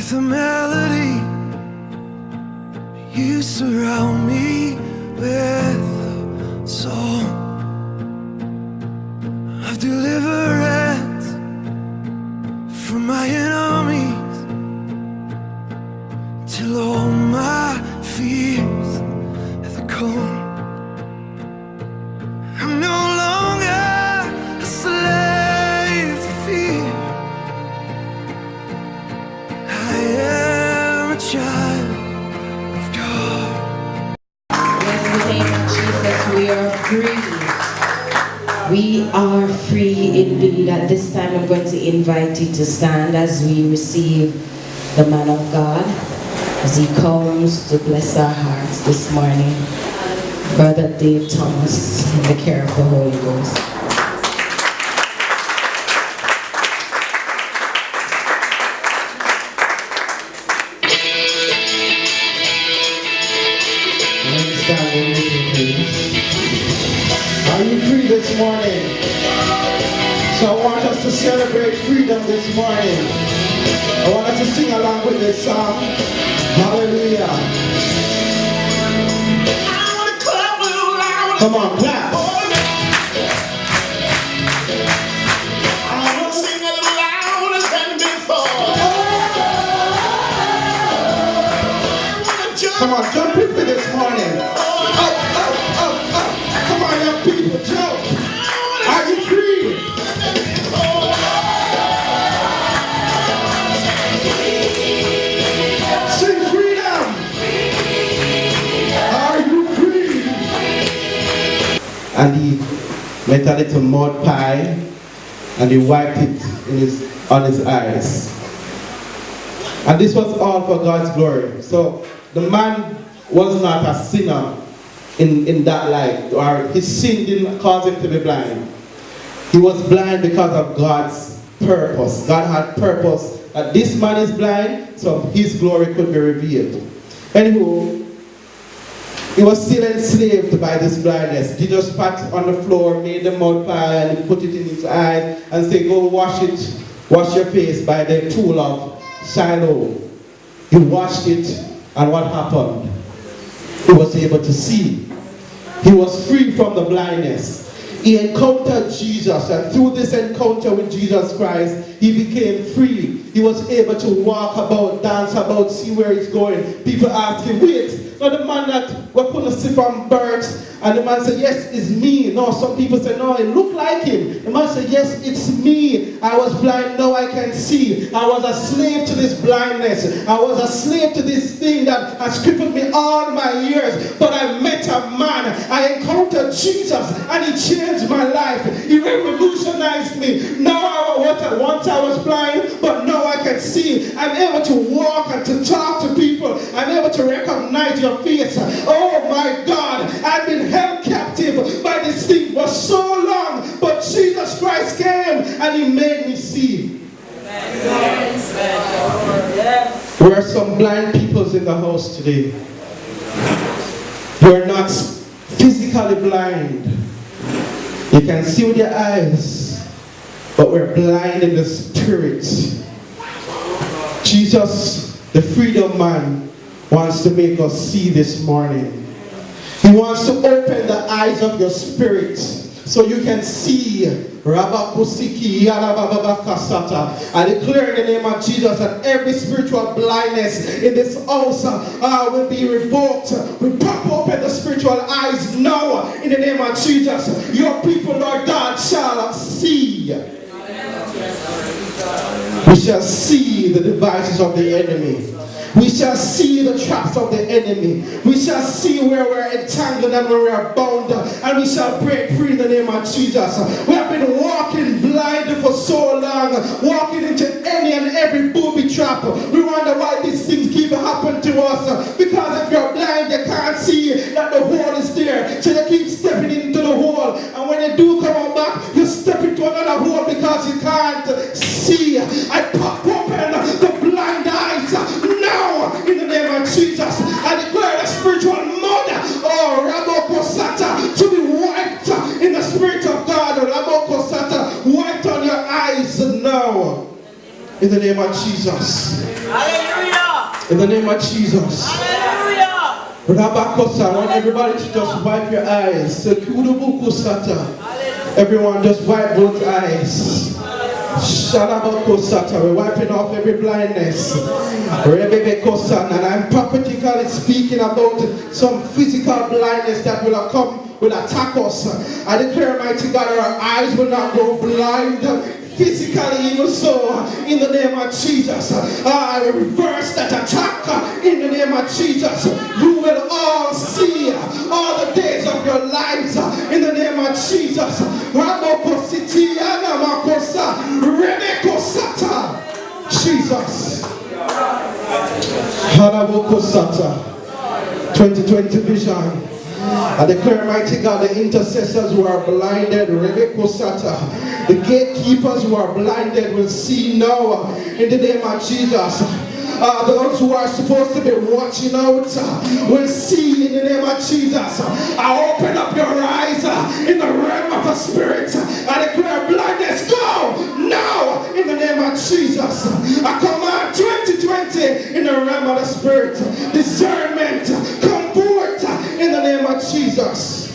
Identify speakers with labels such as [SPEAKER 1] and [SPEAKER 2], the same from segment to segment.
[SPEAKER 1] with a melody. You surround me with a song of deliverance from my enemies, till all my fears have gone. I'm no longer a slave to fear. I am a child of God.
[SPEAKER 2] Yes, in the name of Jesus, we are free. We are free indeed. At this time, I'm going to invite you to stand as we receive the man of God, as he comes to bless our hearts this morning. Brother Dave Thomas, in the care of the Holy Ghost.
[SPEAKER 3] Are you free this morning? So I want us to celebrate freedom this morning. I want us to sing along with this song. Hallelujah. Come on, clap.
[SPEAKER 4] I want to sing a little louder than before.
[SPEAKER 3] Come on, jump with me this morning. Up, up, up, up. Come on, young people, jump. Are you free? Sing freedom. Are you free? And he made a little mud pie and he wiped it on his eyes. And this was all for God's glory. So the man was not a sinner in that light, or his sin didn't cause him to be blind. He was blind because of God's purpose. God had purpose that this man is blind, so his glory could be revealed. Anywho, he was still enslaved by this blindness. Jesus spat on the floor, made the mud pie, and put it in his eyes, and said, go wash your face by the pool of Shiloh. He washed it, and what happened? He was able to see. He was free from the blindness. He encountered Jesus, and through this encounter with Jesus Christ, he became free. He was able to walk about, dance about, see where he's going. People asked him, wait, no, the man that we couldn't see from birth. And the man said, yes, it's me. No, some people say, no, it looked like him. The man said, yes, it's me. I was blind, now I can see. I was a slave to this blindness. I was a slave to this thing that has crippled me all my years. But I met a man. I encountered Jesus, and he changed my life. He revolutionized me. Now once I was blind, but now I can see. I'm able to walk and to talk to people. I'm able to recognize your face. Oh my God, I've been held captive by this thing for so long, but Jesus Christ came and he made me see. There are some blind people in the house today. You are not physically blind. You can see with your eyes, but we're blind in the spirit. Jesus, the freedom man, wants to make us see this morning. He wants to open the eyes of your spirit so you can see. I declare in the name of Jesus that every spiritual blindness in this house will be revoked. We pop open the spiritual eyes now in the name of Jesus. Your people, Lord God, shall see. We shall see the devices of the enemy. We shall see the traps of the enemy. We shall see where we're entangled and where we are bound. And we shall break free in the name of Jesus. We have been walking blind for so long. Walking into any and every booby trap. We wonder why these things keep happening to us. Because if you're blind, you can't see that the hole is there. So you keep stepping into the hole. And when you do come on back, you step into another hole because you can't see. I pop open the blind eyes now in the name of Jesus. I declare the spiritual mud, to be wiped in the spirit of God. Wiped on your eyes now. In the name of Jesus.
[SPEAKER 4] Hallelujah.
[SPEAKER 3] In the name of Jesus.
[SPEAKER 4] Hallelujah.
[SPEAKER 3] Rabakosa, I want everybody to just wipe your eyes. Everyone just wipe both eyes. We're wiping off every blindness. And I'm prophetically speaking about some physical blindness that will attack us. I declare, mighty God, our eyes will not go blind physically, even so, in the name of Jesus. I reverse that attack in the name of Jesus. You will all see all the days of your lives in the name of Jesus. Jesus. 2020 vision. I declare, mighty God, the intercessors who are blinded, the gatekeepers who are blinded will see now in the name of Jesus. Those who are supposed to be watching out will see in the name of Jesus. I open up your eyes in the realm of the Spirit. I declare blindness, go now in the name of Jesus. I command 2020 in the realm of the Spirit. Discernment, come forth in the name of Jesus.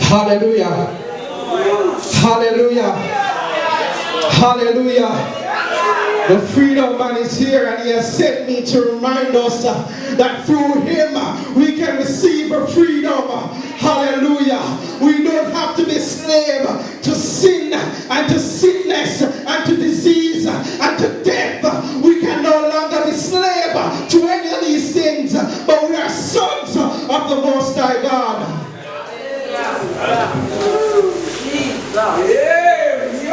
[SPEAKER 3] Hallelujah. Hallelujah. Hallelujah. The freedom man is here, and he has sent me to remind us that through him we can receive a freedom. Hallelujah. We don't have to be slave to sin and to sickness and to disease and to death. We can no longer be slave to any of these things, but we are sons of the Most High God.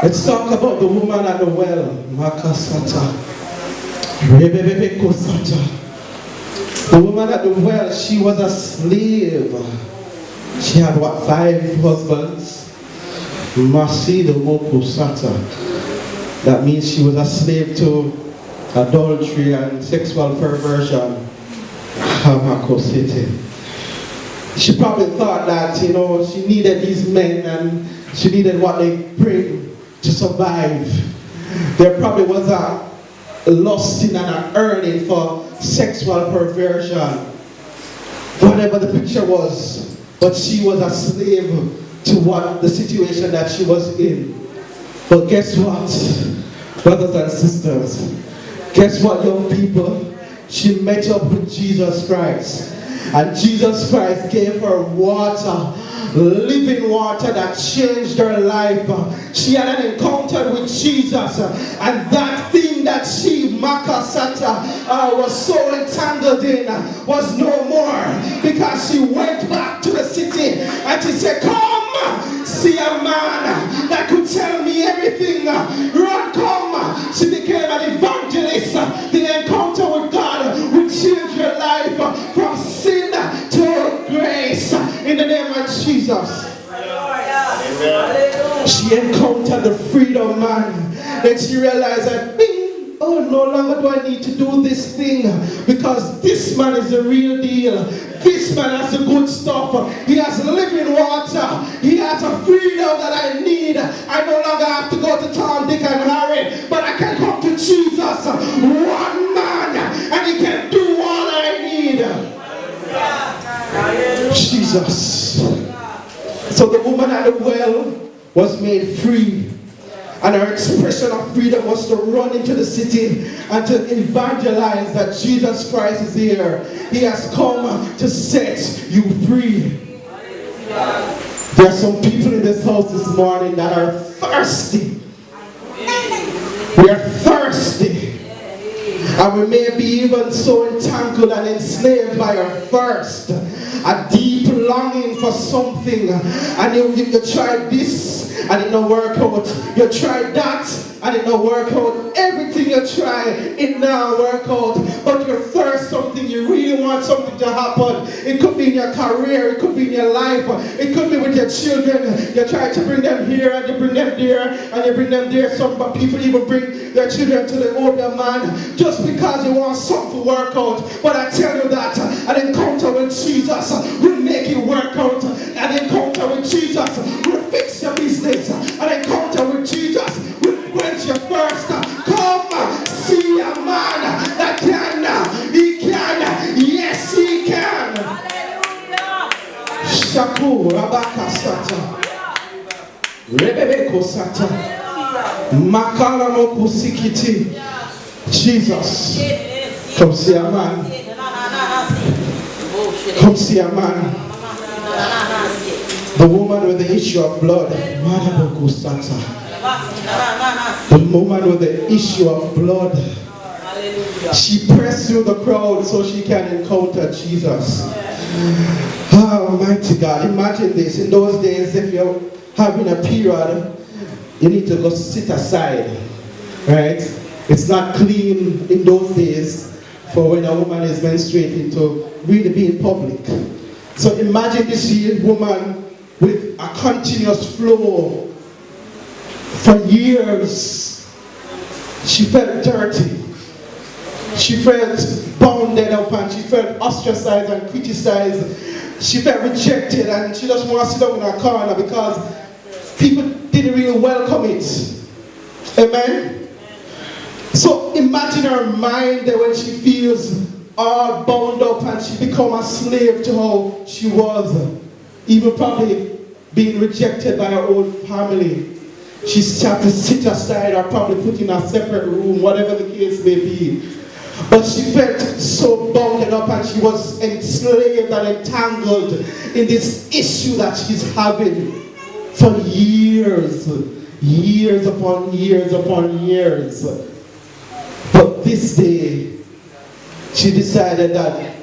[SPEAKER 3] Let's talk about the woman at the well. The woman at the well, she was a slave. She had what, 5 husbands? That means she was a slave to adultery and sexual perversion. She probably thought that, she needed these men and she needed what they bring to survive. There probably was a lusting and an earning for sexual perversion, whatever the picture was. But she was a slave to what the situation that she was in. But guess what, brothers and sisters? Guess what, young people? She met up with Jesus Christ. And Jesus Christ gave her water, living water that changed her life. She had an encounter with Jesus, and that thing that she was so entangled in was no more, because she went back to the city and she said, come see a man that could tell me everything. Run, come. She became an evangelist. The encounter with God will change your life from sin to grace in the name of Jesus. She encountered the freedom man. Then she realized that, oh, no longer do I need to do this thing, because this man is the real deal. This man has the good stuff. He has living water. He has a freedom that I need. I no longer have to go to Tom, Dick, and Harry, but I can come to Jesus, one man, and he can do all I need. Jesus. So the woman at the well was made free. And her expression of freedom was to run into the city and to evangelize that Jesus Christ is here. He has come to set you free. There are some people in this house this morning that are thirsty. We are thirsty. And we may be even so entangled and enslaved by our thirst. A deep longing for something. And you tried this and it don't work out. You tried that and it don't work out. Everything you try, it don't work out. But you thirst something, you really want something to happen. It could be in your career, it could be in your life, it could be with your children. You try to bring them here and you bring them there and you bring them there. Some people even bring their children to the older man just because you want something to work out. But I tell you that an encounter with Jesus will make it work out. An encounter with Jesus will fix your business. An encounter with Jesus Rebebe Kosata. Makaramo Kusikiti. Jesus. Come see a man. Come see a man. The woman with the issue of blood. Marabo Kusata. The woman with the issue of blood. She pressed through the crowd so she can encounter Jesus. Oh, mighty God. Imagine this. In those days, if you're having a period, you need to go sit aside. Right? It's not clean in those days for when a woman is menstruating to really be in public. So imagine this woman with a continuous flow for years. She felt dirty. She felt bounded up and she felt ostracized and criticized. She felt rejected and she just wanted to sit down in her corner because people didn't really welcome it. Amen? So imagine her mind that when she feels all bound up and she becomes a slave to how she was. Even probably being rejected by her own family. She had to sit aside or probably put in a separate room, whatever the case may be. But she felt so bounded up and she was enslaved and entangled in this issue that she's having for years. Years upon years upon years. But this day, she decided that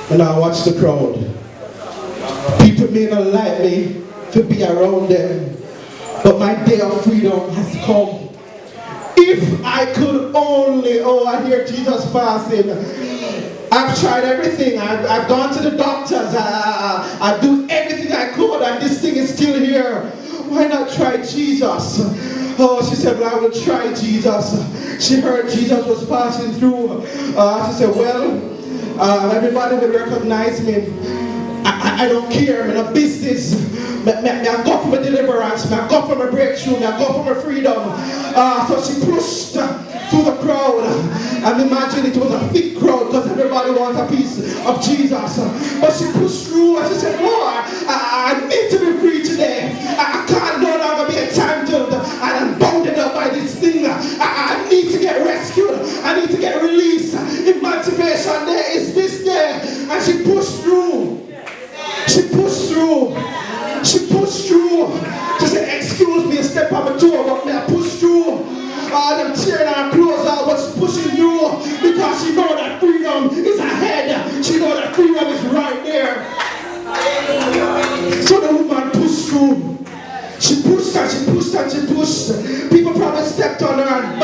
[SPEAKER 3] when I watch the crowd, people may not like me to be around them, but my day of freedom has come. If I could only, oh, I hear Jesus passing. I've tried everything. I've gone to the doctors. I do everything I could, and this thing is still here. Why not try Jesus? Oh, she said, well, I will try Jesus. She heard Jesus was passing through. She said, well, everybody will recognize me. I don't care. I'm in a business. I go for my deliverance. I go for my breakthrough. I go for my freedom. So she pushed through the crowd. And imagine it was a thick crowd because everybody wants a piece of Jesus. But she pushed through and she said, Lord, I need to be free today. I can't no longer be entangled. And I'm bounded up by this thing. I need to get rescued. I need to get released. Emancipation Day is this day. And she pushed through. She pushed through. She pushed through. She said, excuse me, step on my toe, but me I pushed through. Them tearing her clothes out, but she's pushing through because she know that freedom is ahead. She know that freedom is right there. So the woman pushed through. She pushed and she pushed and she pushed. People probably stepped on her and